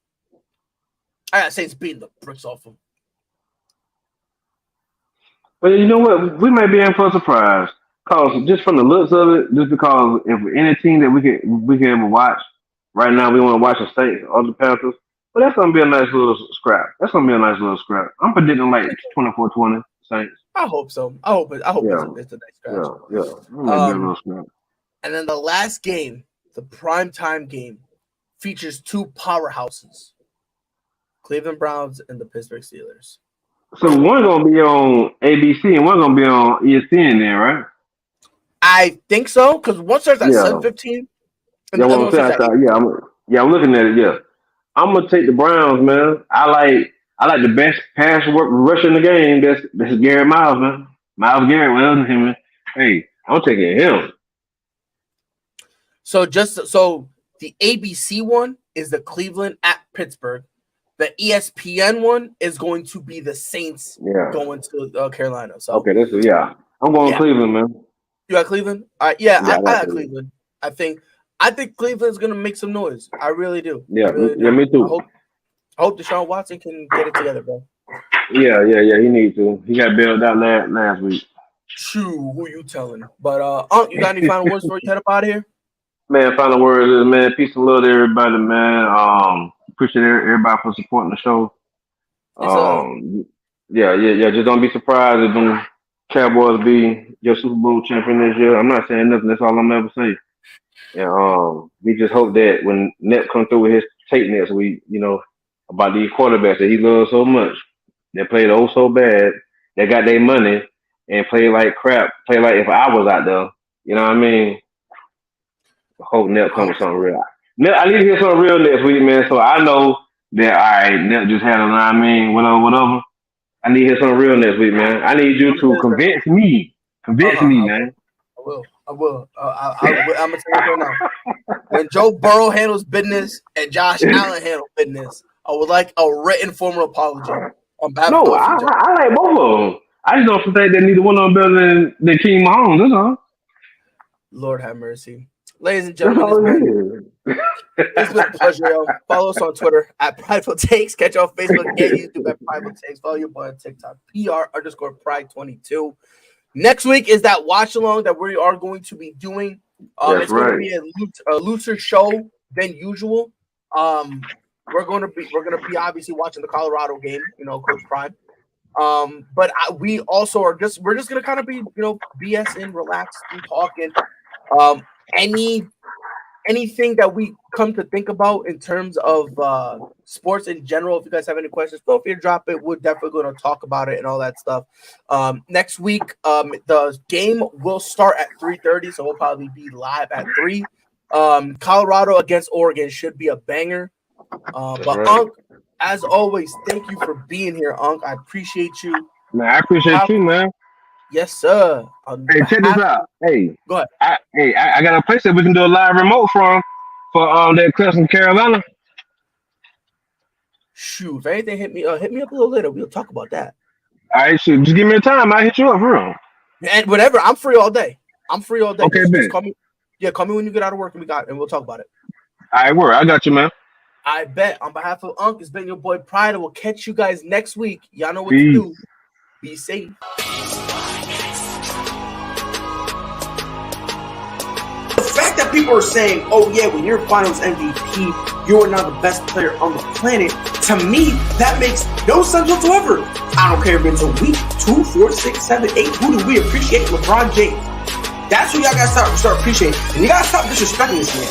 I gotta say it's beating the bricks off him. But you know what? We might be in for a surprise. Cause just from the looks of it, just because if any team that we can ever watch right now, we want to watch the Saints or the Panthers. But that's gonna be a nice little scrap. I'm predicting like 24-20 Saints. I hope so. I hope it's a nice scratch. Yeah. It might be a little scrap. And then the last game, the primetime game, features two powerhouses: Cleveland Browns and the Pittsburgh Steelers. So one gonna be on ABC and one gonna be on ESPN then, right? I think so, because one starts at 7:15. I'm looking at it. Yeah, I'm gonna take the Browns, man. I like the best pass rusher in the game. That's Garrett Miles, man. Miles Garrett, well, him. Hey, I'm taking him. So the ABC one is the Cleveland at Pittsburgh. The ESPN one is going to be the Saints going to Carolina. So okay, I'm going Cleveland, man. You got Cleveland? I got Cleveland. I think Cleveland's gonna make some noise. I really do. Yeah, me too. I hope Deshaun Watson can get it together, bro. Yeah. He needs to. He got bailed out last week. Shoo, who you telling? But you got any final words before you head up out of here? Man, final words is, man, peace and love to everybody, man. Appreciate everybody for supporting the show. Just don't be surprised if them Cowboys be your Super Bowl champion this year. I'm not saying nothing. That's all I'm ever say. And we just hope that when Nep comes through with his tape next week, about these quarterbacks that he loves so much, they played so bad, they got their money and play like crap. Play like if I was out there, you know what I mean? I hope Nep comes with something real. I need to hear something real next week, man. So I know that Nep just had whatever. I need to hear something real next week, man. I need you to convince me. Man. I will. I'm gonna tell you right now. When Joe Burrow handles business and Josh Allen handles business, I would like a written formal apology on behalf of both of I like both of them. I just don't think that neither one of them better than King Mahomes. That's all. Lord have mercy. Ladies and gentlemen, it's been a pleasure, yo. Follow us on Twitter at Prideful Takes. Catch us on Facebook and YouTube at Prideful Takes. Follow your boy on TikTok, PR_Pride22. Next week is that watch along that we are going to be doing. It's going to be a looser show than usual. We're going to be obviously watching the Colorado game, Coach Prime. But we also we're just going to kind of be, BSing, relaxed, and talking. Anything that we come to think about in terms of sports in general, if you guys have any questions, feel free to drop it. We're definitely going to talk about it and all that stuff. Next week, the game will start at 3:30, so we'll probably be live at 3. Colorado against Oregon should be a banger. Unc, as always, thank you for being here, Unc. I appreciate you. Man, I appreciate you, man. Yes, sir. Hey, check this out. Hey, go ahead. I got a place that we can do a live remote from for that class in Carolina. Shoot, if anything, hit me up a little later. We'll talk about that. All right, shoot. Just give me a time. I'll hit you up, bro. And whatever. I'm free all day. Okay, just call me. Yeah, call me when you get out of work and we'll talk about it. All right, word. I got you, man. I bet. On behalf of Unc, it's been your boy Pride. We'll catch you guys next week. Y'all know what to do. Be safe. The fact that people are saying, oh yeah, when you're finals MVP, you are now the best player on the planet, to me, that makes no sense whatsoever. I don't care if it's a week, 2, 4, 6, 7, 8. Who do we appreciate? LeBron James. That's who y'all gotta start appreciating. And you gotta stop disrespecting this man.